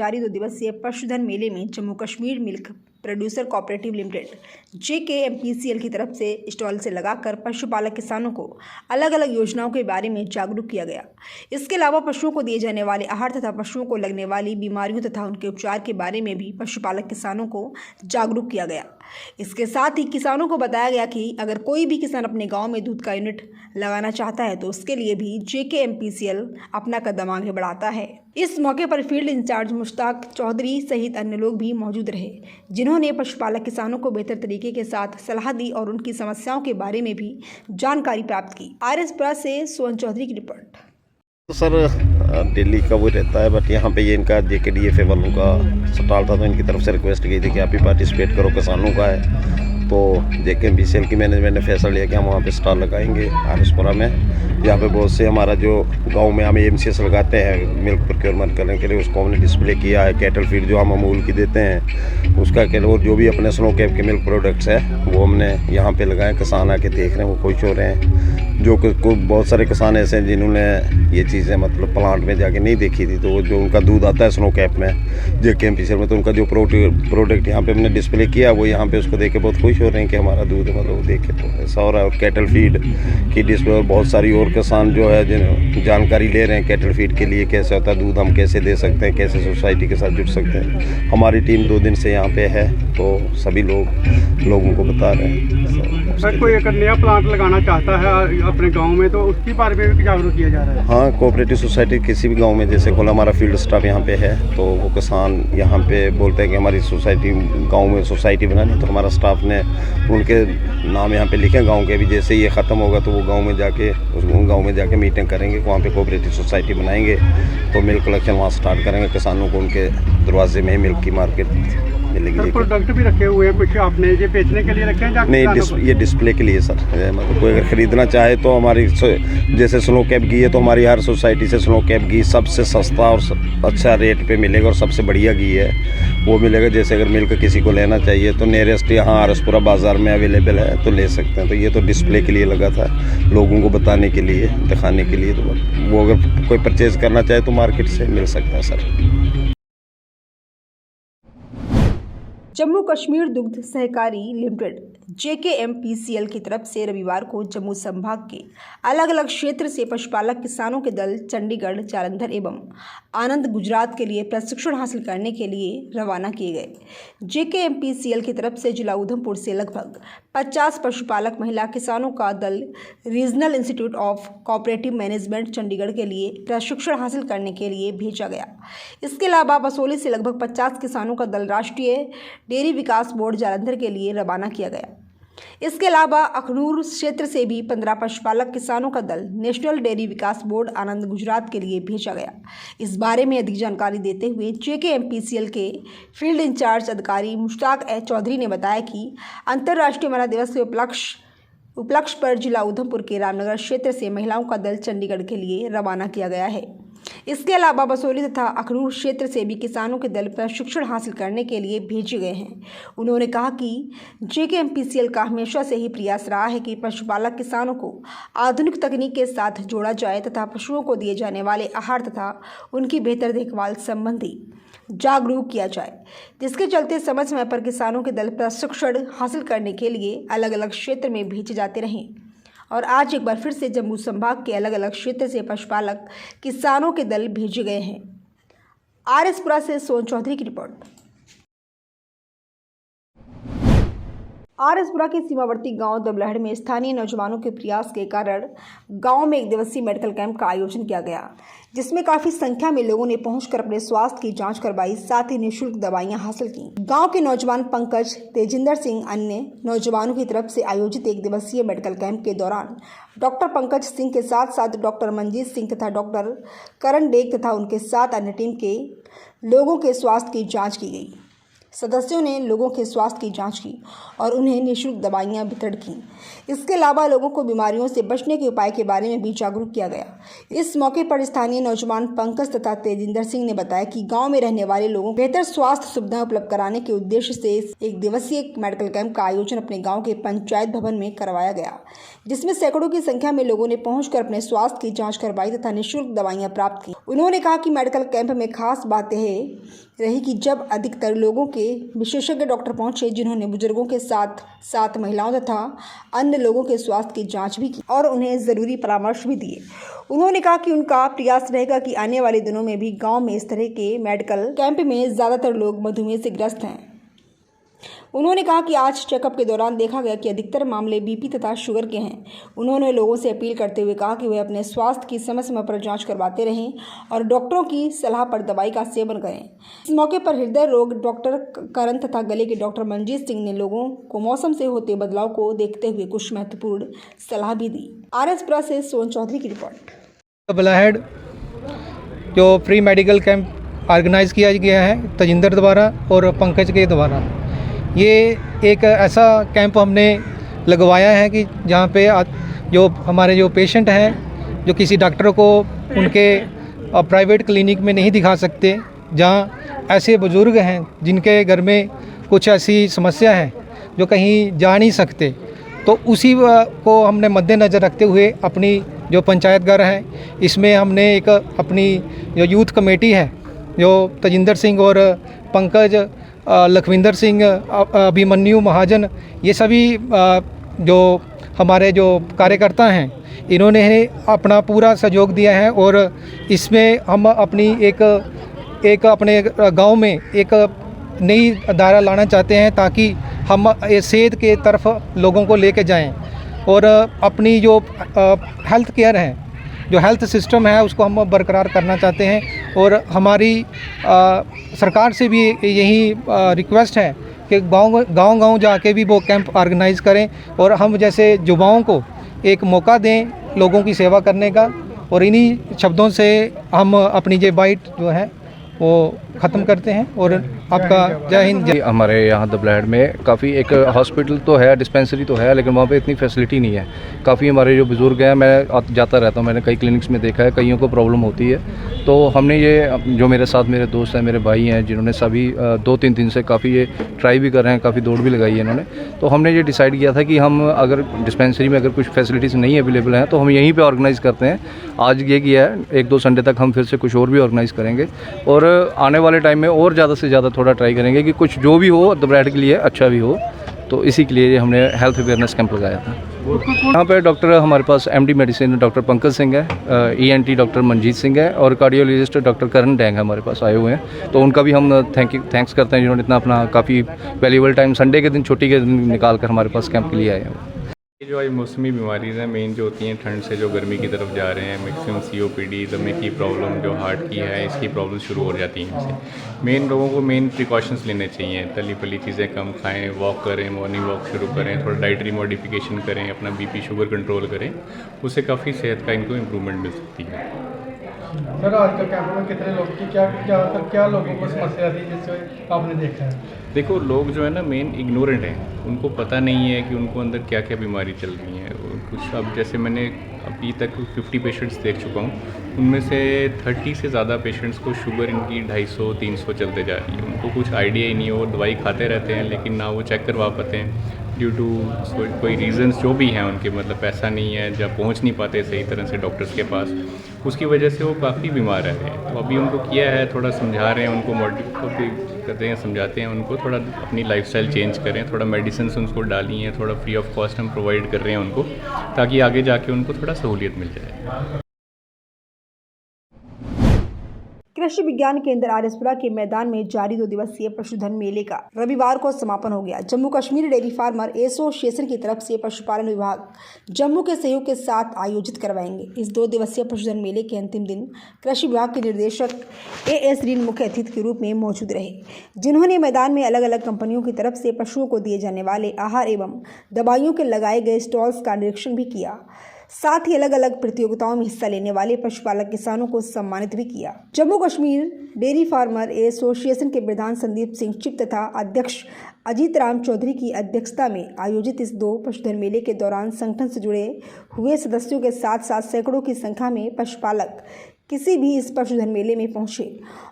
जारी 2 दिवसीय पशुधन मेले में Jammu Kashmir milk producer cooperative limited JKMPCL की तरफ से स्टॉल से लगाकर पशुपालक किसानों को अलग अलग योजनाओं के बारे में जागरूक किया गया। इसके अलावा पशुओं को दिए जाने वाले आहार तथा पशुओं को लगने वाली बीमारियों तथा उनके उपचार के बारे में भी पशुपालक किसानों को जागरूक किया गया। इसके साथ ही किसानों को बताया गया कि अगर कोई भी किसान अपने गांव में दूध का यूनिट लगाना चाहता है तो उसके लिए भी JKMPCL अपना कदम आगे बढ़ाता है। इस मौके पर फील्ड इंचार्ज मुश्ताक चौधरी सहित अन्य लोग भी मौजूद रहे, जिन्होंने पशुपालक किसानों को बेहतर तरीके के साथ सलाह दी और उनकी समस्याओं के बारे में भी जानकारी प्राप्त की। RS से सोहन चौधरी की रिपोर्ट। तो सर दिल्ली का वो रहता है, बट यहाँ पे ये इनका JKDFA वालों का स्टॉल था, तो इनकी तरफ से रिक्वेस्ट की थी कि आप भी पार्टिसिपेट करो, किसानों का है। तो JKMPCL की मैनेजमेंट ने फैसला लिया कि हम वहाँ पे स्टॉल लगाएंगे RS में। यहाँ पे बहुत से हमारा जो गांव में हम MCS लगाते हैं मिल्क प्रोक्योरमेंट करने के लिए, उसको हमने डिस्प्ले किया है। कैटल फीड जो हम अमूल की देते हैं उसका और जो भी अपने स्नो कैप के मिल्क प्रोडक्ट्स हैं वो हमने यहाँ पे लगाए। किसान आके देख रहे हैं, वो खुश हो रहे हैं। जो बहुत सारे किसान ऐसे हैं जिन्होंने ये चीज़ें मतलब प्लांट में जाके नहीं देखी थी, तो जो उनका दूध आता है स्नो कैप में JKMPCL में, तो उनका जो प्रोडक्ट यहाँ पे हमने डिस्प्ले किया वो यहाँ पे उसको देख के बहुत खुश हो रहे हैं कि हमारा दूध मतलब देख के तो ऐसा हो रहा है। और कैटल फीड की डिस्प्ले, और बहुत सारी और किसान जो है जिन जानकारी ले रहे हैं कैटल फीड के लिए कैसे होता है दूध, हम कैसे दे सकते हैं, कैसे सोसाइटी के साथ जुड़ सकते हैं। हमारी टीम 2 दिन से यहाँ पे है, तो सभी लोगों को बता रहे हैं। सर कोई अगर नया प्लांट लगाना चाहता है अपने गांव में तो उसके बारे में भी जागरूक किया जा रहा है। हाँ, कोऑपरेटिव सोसाइटी किसी भी गांव में जैसे खोला, हमारा फील्ड स्टाफ यहाँ पे है, तो वो किसान यहाँ पे बोलते हैं कि हमारी सोसाइटी गांव में सोसाइटी बनानी, तो हमारा स्टाफ ने उनके नाम यहाँ पे लिखे गांव के। भी जैसे ये ख़त्म होगा तो वो गांव में जाके मीटिंग करेंगे, वहाँ पे कोऑपरेटिव सोसाइटी बनाएंगे, तो मिल्क कलेक्शन वहाँ स्टार्ट करेंगे। किसानों को उनके दरवाजे में ही मिल्क की मार्केट मिलेगी। प्रोडक्ट भी रखे हुए हैं कुछ आपने ये बेचने के लिए रखे हैं? नहीं, ये डिस्प्ले के लिए सर। मतलब कोई अगर ख़रीदना चाहे तो हमारी जैसे स्नो कैप घी है, तो हमारी हर सोसाइटी से स्नो कैप घी सबसे सस्ता और अच्छा रेट पे मिलेगा, और सबसे बढ़िया घी है वो मिलेगा। जैसे अगर मिल्क किसी को लेना चाहिए तो नियरेस्ट यहाँ RS बाज़ार में अवेलेबल है, तो ले सकते हैं। तो ये तो डिस्प्ले के लिए लगा था, लोगों को बताने के लिए, दिखाने के लिए। तो वो अगर कोई परचेज़ करना चाहे तो मार्केट से मिल सकता है सर। जम्मू कश्मीर दुग्ध सहकारी लिमिटेड JKMPCL की तरफ से रविवार को जम्मू संभाग के अलग अलग क्षेत्र से पशुपालक किसानों के दल चंडीगढ़, जालंधर एवं आनंद गुजरात के लिए प्रशिक्षण हासिल करने के लिए रवाना किए गए। JKMPCL की तरफ से जिला उधमपुर से लगभग 50 पशुपालक महिला किसानों का दल regional institute of cooperative management Chandigarh के लिए प्रशिक्षण हासिल करने के लिए भेजा गया। इसके अलावा बसोली से लगभग 50 किसानों का दल राष्ट्रीय डेयरी विकास बोर्ड जालंधर के लिए रवाना किया गया। इसके अलावा अखनूर क्षेत्र से भी 15 पशुपालक किसानों का दल नेशनल डेयरी विकास बोर्ड आनंद गुजरात के लिए भेजा गया। इस बारे में अधिक जानकारी देते हुए JKMPCL के फील्ड इंचार्ज अधिकारी मुश्ताक चौधरी ने बताया कि अंतर्राष्ट्रीय महिला दिवस के उपलक्ष्य पर जिला उधमपुर के रामनगर क्षेत्र से महिलाओं का दल चंडीगढ़ के लिए रवाना किया गया है। इसके अलावा बसोली तथा अखनूर क्षेत्र से भी किसानों के दल प्रशिक्षण हासिल करने के लिए भेजे गए हैं। उन्होंने कहा कि JKMPCL का हमेशा से ही प्रयास रहा है कि पशुपालक किसानों को आधुनिक तकनीक के साथ जोड़ा जाए तथा पशुओं को दिए जाने वाले आहार तथा उनकी बेहतर देखभाल संबंधी जागरूक किया जाए, जिसके चलते समय समय पर किसानों के दल प्रशिक्षण हासिल करने के लिए अलग अलग क्षेत्र में भेजे जाते रहें। और आज एक बार फिर से जम्मू संभाग के अलग अलग क्षेत्र से पशुपालक किसानों के दल भेजे गए हैं। RS से सोहन चौधरी की रिपोर्ट। RS के सीमावर्ती गांव दबलहड़ में स्थानीय नौजवानों के प्रयास के कारण गांव में 1 दिवसीय मेडिकल कैंप का आयोजन किया गया, जिसमें काफी संख्या में लोगों ने पहुंचकर अपने स्वास्थ्य की जांच करवाई, साथ ही निःशुल्क दवाइयां हासिल की। गांव के नौजवान पंकज, तेजिंदर सिंह अन्य नौजवानों की तरफ से आयोजित 1 दिवसीय मेडिकल कैंप के दौरान डॉक्टर पंकज सिंह के साथ साथ डॉक्टर मंजीत सिंह तथा डॉक्टर करण डेग तथा उनके साथ अन्य टीम के लोगों के स्वास्थ्य की जाँच की गई। सदस्यों ने लोगों के स्वास्थ्य की जांच की और उन्हें निःशुल्क दवाइयां वितरण की। इसके अलावा लोगों को बीमारियों से बचने के उपाय के बारे में भी जागरूक किया गया। इस मौके पर स्थानीय नौजवान पंकज तथा तेजिंदर सिंह ने बताया कि गांव में रहने वाले लोगों को बेहतर स्वास्थ्य सुविधा उपलब्ध कराने के उद्देश्य से 1 दिवसीय मेडिकल कैंप का आयोजन अपने गाँव के पंचायत भवन में करवाया गया, जिसमें सैकड़ों की संख्या में लोगों ने पहुंचकर अपने स्वास्थ्य की जाँच करवाई तथा निःशुल्क दवाइयाँ प्राप्त की। उन्होंने कहा कि मेडिकल कैंप में खास बात है रही कि जब अधिकतर लोगों के विशेषज्ञ डॉक्टर पहुंचे, जिन्होंने बुजुर्गों के साथ साथ महिलाओं तथा अन्य लोगों के स्वास्थ्य की जांच भी की और उन्हें ज़रूरी परामर्श भी दिए। उन्होंने कहा कि उनका प्रयास रहेगा कि आने वाले दिनों में भी गांव में इस तरह के मेडिकल कैंप में ज़्यादातर लोग मधुमेह से ग्रस्त हैं। उन्होंने कहा कि आज चेकअप के दौरान देखा गया कि अधिकतर मामले बीपी तथा शुगर के हैं। उन्होंने लोगों से अपील करते हुए कहा कि वे अपने स्वास्थ्य की समय समय पर जांच करवाते रहें और डॉक्टरों की सलाह पर दवाई का सेवन करें। इस मौके पर हृदय रोग डॉक्टर करण तथा गले के डॉक्टर मंजीत सिंह ने लोगों को मौसम से होते बदलाव को देखते हुए कुछ महत्वपूर्ण सलाह भी दी। RSपुरा से सोन चौधरी की रिपोर्ट। बलाहेड जो फ्री मेडिकल कैंप ऑर्गेनाइज़ किया गया है तजिंदर द्वारा और पंकज के द्वारा, ये एक ऐसा कैंप हमने लगवाया है कि जहाँ पे जो हमारे जो पेशेंट हैं जो किसी डॉक्टर को उनके प्राइवेट क्लिनिक में नहीं दिखा सकते, जहाँ ऐसे बुज़ुर्ग हैं जिनके घर में कुछ ऐसी समस्या है जो कहीं जा नहीं सकते, तो उसी को हमने मद्देनज़र रखते हुए अपनी जो पंचायत घर है इसमें हमने एक अपनी जो यूथ कमेटी है जो तजिंदर सिंह और पंकज, लखविंदर सिंह, अभिमन्यु महाजन, ये सभी जो हमारे जो कार्यकर्ता हैं इन्होंने अपना पूरा सहयोग दिया है और इसमें हम अपनी एक अपने गांव में एक नई धारा लाना चाहते हैं ताकि हम सेहत के तरफ लोगों को लेके जाएं और अपनी जो हेल्थ केयर है, जो हेल्थ सिस्टम है, उसको हम बरकरार करना चाहते हैं। और हमारी सरकार से भी यही रिक्वेस्ट है कि गांव जाके भी वो कैंप ऑर्गेनाइज़ करें और हम जैसे युवाओं को एक मौका दें लोगों की सेवा करने का। और इन्हीं शब्दों से हम अपनी ये बाइट जो है वो ख़त्म करते हैं और आपका जय हिंद। हमारे यहाँ दबलाहेड़ में काफ़ी एक हॉस्पिटल तो है, डिस्पेंसरी तो है, लेकिन वहाँ पे इतनी फैसिलिटी नहीं है। काफ़ी हमारे जो बुज़ुर्ग हैं, मैं जाता रहता हूँ, मैंने कई क्लिनिक्स में देखा है, कईयों को प्रॉब्लम होती है। तो हमने ये जो मेरे साथ मेरे दोस्त हैं, मेरे भाई हैं, जिन्होंने सभी 2-3 दिन से काफ़ी ये ट्राई भी कर रहे हैं, काफ़ी दौड़ भी लगाई है इन्होंने, तो हमने ये डिसाइड किया था कि हम अगर डिस्पेंसरी में अगर कुछ फैसिलिटीज़ नहीं अवेलेबल हैं तो हम यहीं पर ऑर्गेनाइज़ करते हैं। आज ये किया है, 1-2 संडे तक हम फिर से कुछ और भी ऑर्गेनाइज़ करेंगे और आने वाले टाइम में और ज़्यादा से ज़्यादा थोड़ा ट्राई करेंगे कि कुछ जो भी हो दबलाहेड़ के लिए अच्छा भी हो। तो इसी के लिए हमने हेल्थ अवेयरनेस कैंप लगाया था। यहाँ पे डॉक्टर हमारे पास MD medicine doctor Pankaj Singh है, ENT डॉक्टर मंजीत सिंह है और कार्डियोलॉजिस्ट डॉक्टर करण डैंग हमारे पास आए हुए हैं। तो उनका भी हम थैंक्स करते हैं जिन्होंने इतना अपना काफ़ी वैल्यूबल टाइम संडे के दिन, छुट्टी के दिन निकाल कर हमारे पास कैंप के लिए आए हैं। ये जो आज मौसमी बीमारीज़ हैं मेन जो होती हैं, ठंड से जो गर्मी की तरफ जा रहे हैं, मैक्सिमम COPD, दमे की प्रॉब्लम, जो हार्ट की है, इसकी प्रॉब्लम शुरू हो जाती हैं इससे। मेन लोगों को मेन प्रिकॉशंस लेने चाहिए, तली फली चीज़ें कम खाएं, वॉक करें, मॉर्निंग वॉक शुरू करें, थोड़ा डाइटरी मॉडिफिकेशन करें, अपना BP शुगर कंट्रोल करें, उससे काफ़ी सेहत का इनको इम्प्रूवमेंट मिल सकती है। सर आज के कैंप में कितने लोग की क्या लोगों को समस्या थी जिससे आपने देखा है? देखो, लोग जो है ना मेन इग्नोरेंट हैं, उनको पता नहीं है कि उनको अंदर क्या क्या बीमारी चल रही है। कुछ अब जैसे मैंने अभी तक 50 पेशेंट्स देख चुका हूँ, उनमें से 30 से ज़्यादा पेशेंट्स को शुगर इनकी 250-300 चलते जा रही है। उनको कुछ आइडिया ही नहीं है, वो दवाई खाते रहते हैं लेकिन ना वो चेक करवा पाते हैं ड्यू टू कोई रीज़न्स जो भी हैं उनके, मतलब पैसा नहीं है, जब पहुंच नहीं पाते सही तरह से डॉक्टर्स के पास, उसकी वजह से वो काफ़ी बीमार रह रहे हैं। तो अभी उनको किया है, थोड़ा समझा रहे हैं उनको, मोटिवेट करते हैं, समझाते हैं उनको थोड़ा अपनी लाइफस्टाइल चेंज करें, थोड़ा मेडिसिन उनको डाली हैं, थोड़ा फ्री ऑफ कॉस्ट हम प्रोवाइड कर रहे हैं उनको, ताकि आगे जाके उनको थोड़ा सहूलियत मिल जाए। कृषि विज्ञान केंद्र RSपुरा के मैदान में जारी 2 दिवसीय पशुधन मेले का रविवार को समापन हो गया। Jammu Kashmir dairy farmer association की तरफ से पशुपालन विभाग जम्मू के सहयोग के साथ आयोजित करवाएंगे। इस 2 दिवसीय पशुधन मेले के अंतिम दिन कृषि विभाग के निदेशक AS रीन मुख्य अतिथि के रूप में मौजूद रहे, जिन्होंने मैदान में अलग अलग कंपनियों की तरफ से पशुओं को दिए जाने वाले आहार एवं दवाइयों के लगाए गए स्टॉल्स का निरीक्षण भी किया। साथ ही अलग अलग प्रतियोगिताओं में हिस्सा लेने वाले पशुपालक किसानों को सम्मानित भी किया। Jammu Kashmir dairy farmer association के प्रधान संदीप सिंह चिप तथा अध्यक्ष अजीत राम चौधरी की अध्यक्षता में आयोजित इस 2 पशुधन मेले के दौरान संगठन से जुड़े हुए सदस्यों के साथ साथ सैकड़ों की संख्या में पशुपालक किसी भी इस पशुधन मेले में पहुंचे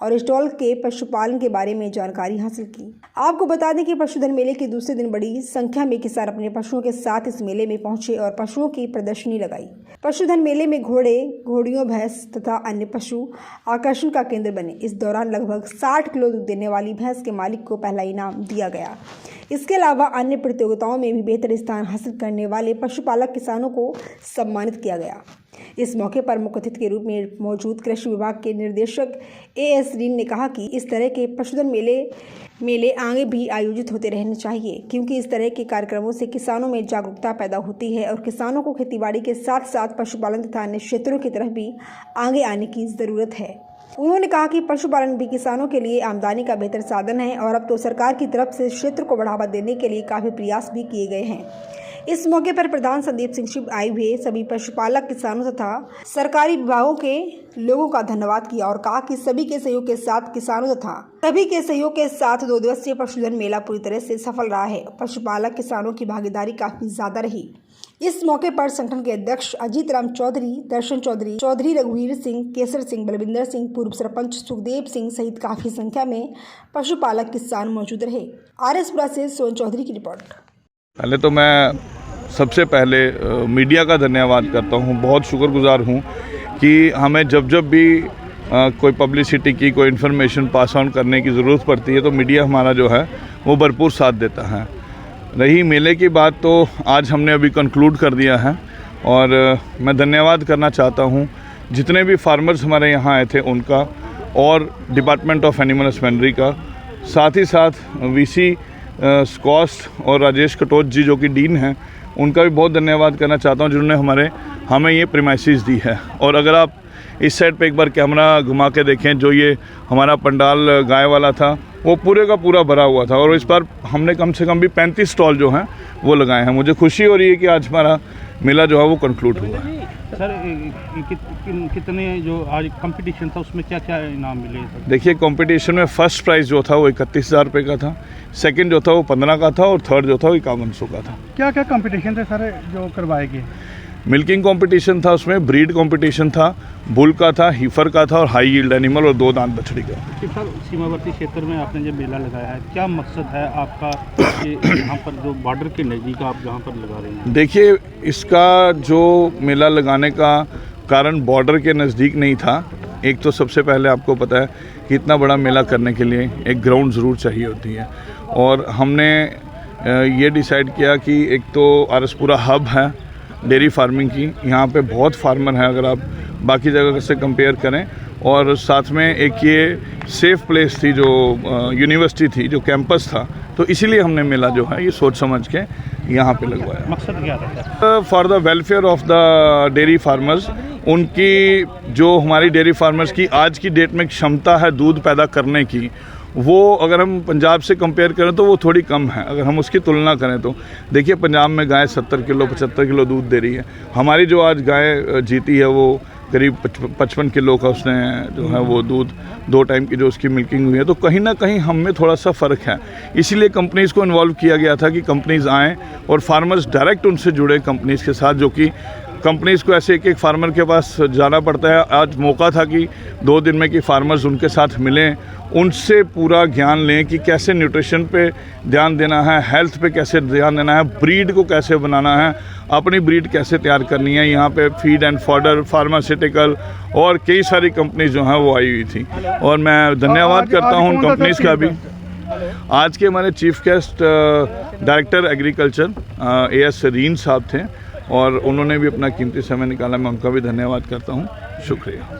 और स्टॉल के पशुपालन के बारे में जानकारी हासिल की। आपको बता दें कि पशुधन मेले के दूसरे दिन बड़ी संख्या में किसान अपने पशुओं के साथ इस मेले में पहुंचे और पशुओं की प्रदर्शनी लगाई। पशुधन मेले में घोड़े, घोड़ियों, भैंस तथा अन्य पशु आकर्षण का केंद्र बने। इस दौरान लगभग 60 किलो दूध देने वाली भैंस के मालिक को पहला इनाम दिया गया। इसके अलावा अन्य प्रतियोगिताओं में भी बेहतर स्थान हासिल करने वाले पशुपालक किसानों को सम्मानित किया गया। इस मौके पर मुख्य अतिथि के रूप में मौजूद कृषि विभाग के निदेशक AS रीन ने कहा कि इस तरह के पशुधन मेले आगे भी आयोजित होते रहने चाहिए, क्योंकि इस तरह के कार्यक्रमों से किसानों में जागरूकता पैदा होती है और किसानों को खेतीबाड़ी के साथ साथ पशुपालन तथा अन्य क्षेत्रों की तरफ भी आगे आने की ज़रूरत है। उन्होंने कहा कि पशुपालन भी किसानों के लिए आमदनी का बेहतर साधन है और अब तो सरकार की तरफ से क्षेत्र को बढ़ावा देने के लिए काफ़ी प्रयास भी किए गए हैं। इस मौके पर प्रधान संदीप सिंह शिव आए हुए सभी पशुपालक किसानों तथा सरकारी विभागों के लोगों का धन्यवाद किया और कहा कि सभी के सहयोग के साथ किसानों तथा सभी के सहयोग के साथ 2 दिवसीय पशुधन मेला पूरी तरह से सफल रहा है। पशुपालक किसानों की भागीदारी काफी ज्यादा रही। इस मौके पर संगठन के अध्यक्ष अजीत राम चौधरी, दर्शन चौधरी, चौधरी रघुवीर सिंह, केसर सिंह, बलविंदर सिंह, पूर्व सरपंच सुखदेव सिंह सहित काफी संख्या में पशुपालक किसान मौजूद रहे। RS से सोन चौधरी की रिपोर्ट। पहले तो मैं सबसे पहले मीडिया का धन्यवाद करता हूँ। बहुत शुक्रगुजार हूँ कि हमें जब भी कोई पब्लिसिटी की, कोई इन्फॉर्मेशन पास ऑन करने की ज़रूरत पड़ती है तो मीडिया हमारा जो है वो भरपूर साथ देता है। रही मेले की बात, तो आज हमने अभी कंक्लूड कर दिया है और मैं धन्यवाद करना चाहता हूँ जितने भी फार्मर्स हमारे यहाँ आए थे उनका, और डिपार्टमेंट ऑफ एनिमल हस्बेंड्री का, साथ ही साथ VC स्कॉस्ट और राजेश कटोच जी जो कि डीन हैं, उनका भी बहुत धन्यवाद करना चाहता हूं जिन्होंने हमें ये प्रीमाइसेस दी है। और अगर आप इस साइड पे एक बार कैमरा घुमा के देखें, जो ये हमारा पंडाल गाय वाला था वो पूरे का पूरा भरा हुआ था और इस बार हमने कम से कम भी 35 स्टॉल जो हैं वो लगाए हैं। मुझे खुशी हो रही है कि आज हमारा मेला जो है वो कंक्लूड हुआ है। सर कितने जो आज कंपटीशन था उसमें क्या क्या इनाम मिले? देखिए, कंपटीशन में फर्स्ट प्राइज़ जो था वो 31,000 रुपये का था, सेकंड जो था वो 15 का था और थर्ड जो था वो 5100 का था। क्या क्या कंपटीशन थे सर जो करवाए गए? मिल्किंग कंपटीशन था, उसमें ब्रीड कंपटीशन था, बुल का था, हीफर का था और हाई यील्ड एनिमल और 2 दांत बछड़ी का। सर, सीमावर्ती क्षेत्र में आपने जो मेला लगाया है, क्या मकसद है आपका यहाँ पर जो बॉर्डर के नज़दीक आप जहाँ पर लगा रहे हैं? देखिए, इसका जो मेला लगाने का कारण बॉर्डर के नज़दीक नहीं था। एक तो सबसे पहले आपको पता है कि इतना बड़ा मेला करने के लिए एक ग्राउंड ज़रूर चाहिए होती है और हमने ये डिसाइड किया कि एक तो आरसपुरा हब है डेयरी फार्मिंग की, यहाँ पे बहुत फार्मर हैं अगर आप बाकी जगह से कंपेयर करें, और साथ में एक ये सेफ़ प्लेस थी जो यूनिवर्सिटी थी, जो कैंपस था, तो इसीलिए हमने मेला जो है ये सोच समझ के यहाँ पे लगवाया। मकसद क्या था? For the welfare of the dairy farmers, उनकी जो हमारी डेयरी फार्मर्स की आज की डेट में क्षमता है दूध पैदा करने की, वो अगर हम पंजाब से कंपेयर करें तो वो थोड़ी कम है। अगर हम उसकी तुलना करें तो देखिए, पंजाब में गाय 70 किलो 75 किलो दूध दे रही है, हमारी जो आज गाय जीती है वो करीब 55 किलो का उसने जो है वो दूध 2 टाइम की जो उसकी मिल्किंग हुई है। तो कहीं ना कहीं हम में थोड़ा सा फ़र्क है, इसीलिए कंपनीज़ को इन्वॉल्व किया गया था कि कंपनीज़ आएँ और फार्मर्स डायरेक्ट उनसे जुड़े कंपनीज़ के साथ, जो कि कंपनीज़ को ऐसे एक फार्मर के पास जाना पड़ता है। आज मौका था कि 2 दिन में कि फार्मर्स उनके साथ मिलें, उनसे पूरा ज्ञान लें कि कैसे न्यूट्रिशन पे ध्यान देना है, हेल्थ पे कैसे ध्यान देना है, ब्रीड को कैसे बनाना है, अपनी ब्रीड कैसे तैयार करनी है। यहाँ पे फीड एंड फॉडर, फार्मास्यूटिकल और कई सारी कंपनीज जो हैं वो आई हुई थी और मैं धन्यवाद करता हूँ उन कंपनीज़ का भी। आज के हमारे chief guest director agriculture AS रीन साहब थे और उन्होंने भी अपना कीमती समय निकाला, मैं उनका भी धन्यवाद करता हूँ। शुक्रिया।